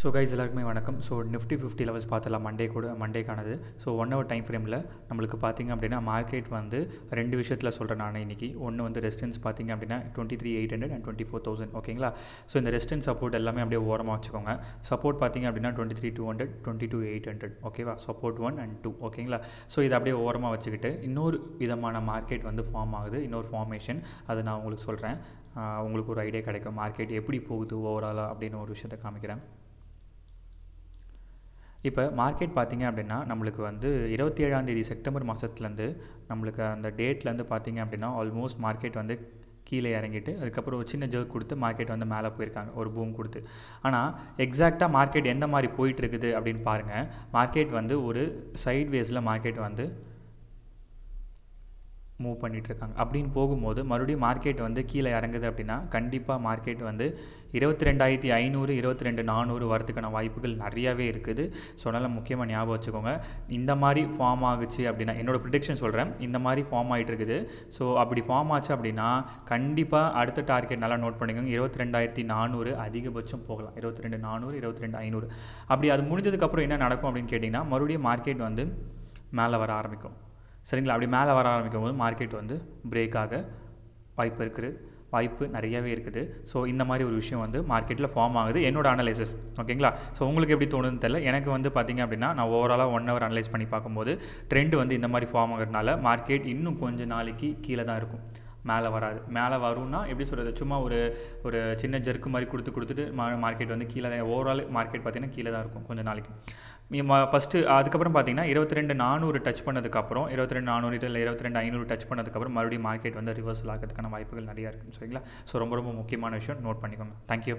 So guys எல்லாருக்குமே வணக்கம். So Nifty 50 levels பார்த்துலாம் மண்டேக்கானது. ஸோ 1 ஹவர் டைம் ஃப்ரேமில் நம்மளுக்கு பார்த்திங்க அப்படின்னா மார்க்கெட் வந்து ரெண்டு விஷயத்தில் சொல்கிறேன் நான் இன்றைக்கி. ஒன்று வந்து ரெசிஸ்டன்ஸ் பார்த்திங்க அப்படின்னா 23,800 அண்ட் 24,000 ஓகேங்களா. ஸோ இந்த ரெசிஸ்டன்ஸ் சப்போர்ட் எல்லாமே அப்படியே ஓரமாக வச்சுக்கோங்க. சப்போர்ட் பார்த்திங்க அப்படின்னா 23,200 22,800 ஓகேவா. சப்போர்ட் 1 and 2 ஓகேங்களா. ஸோ இதை அப்படியே ஓரமாக வச்சுக்கிட்டு இன்னொரு விதமான மார்க்கெட் வந்து ஃபார்ம் ஆகுது, இன்னொரு ஃபார்மேஷன். அதை நான் உங்களுக்கு சொல்கிறேன். உங்களுக்கு ஒரு ஐடியா கிடைக்கும் மார்க்கெட் எப்படி போகுது ஓவராலாக அப்படின்னு ஒரு விஷயத்தை காமிக்கிறேன். இப்போ மார்க்கெட் பார்த்திங்க அப்படின்னா நம்மளுக்கு வந்து 27 செப்டம்பர் மாதத்துலேருந்து நம்மளுக்கு அந்த டேட்லேருந்து பார்த்திங்க அப்படின்னா ஆல்மோஸ்ட் மார்க்கெட் வந்து கீழே இறங்கிட்டு அதுக்கப்புறம் ஒரு சின்ன ஜர்க் கொடுத்து மார்க்கெட் வந்து மேலே போயிருக்காங்க, ஒரு பூம் கொடுத்து. ஆனால் எக்ஸாக்டாக மார்க்கெட் எந்த மாதிரி போயிட்டுருக்குது அப்படின்னு பாருங்கள். மார்க்கெட் வந்து ஒரு சைட்வேஸில் மார்க்கெட் வந்து மூவ் பண்ணிகிட்ருக்காங்க. அப்படின்னு போகும்போது மறுபடியும் மார்க்கெட் வந்து கீழே இறங்குது அப்படின்னா கண்டிப்பாக மார்க்கெட் வந்து 22,500 22,400 வரதுக்கான வாய்ப்புகள் நிறையாவே இருக்குது. ஸோ அதனால் முக்கியமாக ஞாபகம் வச்சுக்கோங்க. இந்த மாதிரி ஃபார்ம் ஆகுச்சு அப்படின்னா என்னோடய ப்ரிடிக்ஷன் சொல்கிறேன், இந்த மாதிரி ஃபார்ம் ஆகிட்டு இருக்குது. ஸோ அப்படி ஃபார்ம் ஆச்சு அப்படின்னா கண்டிப்பாக அடுத்த டார்கெட் நல்லா நோட் பண்ணிக்கோங்க. 22,400 அதிகபட்சம் போகலாம். 22,400 22,500 அப்படி அது முடிஞ்சதுக்கப்புறம் என்ன நடக்கும் அப்படின்னு கேட்டிங்கன்னா மறுபடியும் மார்க்கெட் வந்து மேலே வர ஆரம்பிக்கும். சரிங்களா. அப்படி மேலே வர ஆரம்பிக்கும் போது மார்க்கெட் வந்து பிரேக் ஆக வாய்ப்பு நிறையவே இருக்குது. ஸோ இந்த மாதிரி ஒரு விஷயம் வந்து மார்க்கெட்டில் ஃபார்ம் ஆகுது, என்னோட அனலைசிஸ் ஓகேங்களா. ஸோ உங்களுக்கு எப்படி தோணுதுன்னு தெரியல. எனக்கு வந்து பார்த்திங்க அப்படின்னா நான் ஓவராலாக 1 ஹவர் அனலைஸ் பண்ணி பார்க்கும்போது ட்ரெண்ட் வந்து இந்த மாதிரி ஃபார்ம் ஆகிறதுனால மார்க்கெட் இன்னும் கொஞ்சம் நாளைக்கு கீழே தான் இருக்கும், மேலே வராது. மேலே வரும்னா எப்படி சொல்கிறது, சும்மா ஒரு சின்ன ஜெர்க்கு மாதிரி கொடுத்துட்டு மார்க்கெட் வந்து கீழே தான், ஓவரால் மார்க்கெட் பார்த்திங்கன்னா கீழே தான் இருக்கும் கொஞ்சம் நாளைக்கு. ஃபஸ்ட்டு அதுக்கப்புறம் பார்த்திங்கன்னா 22,400 டச் பண்ணதுக்கப்புறம் 22,400 இல்லை 22,500 டச் பண்ணதுக்கப்புறம் மறுபடியும் மார்க்கெட் வந்து ரிவர்சல் ஆகிறதுக்கான வாய்ப்புகள் நிறையா இருக்குது. சரிங்களா. ஸோ ரொம்ப ரொம்ப முக்கியமான விஷயம், நோட் பண்ணிக்கோங்க. தேங்க்யூ.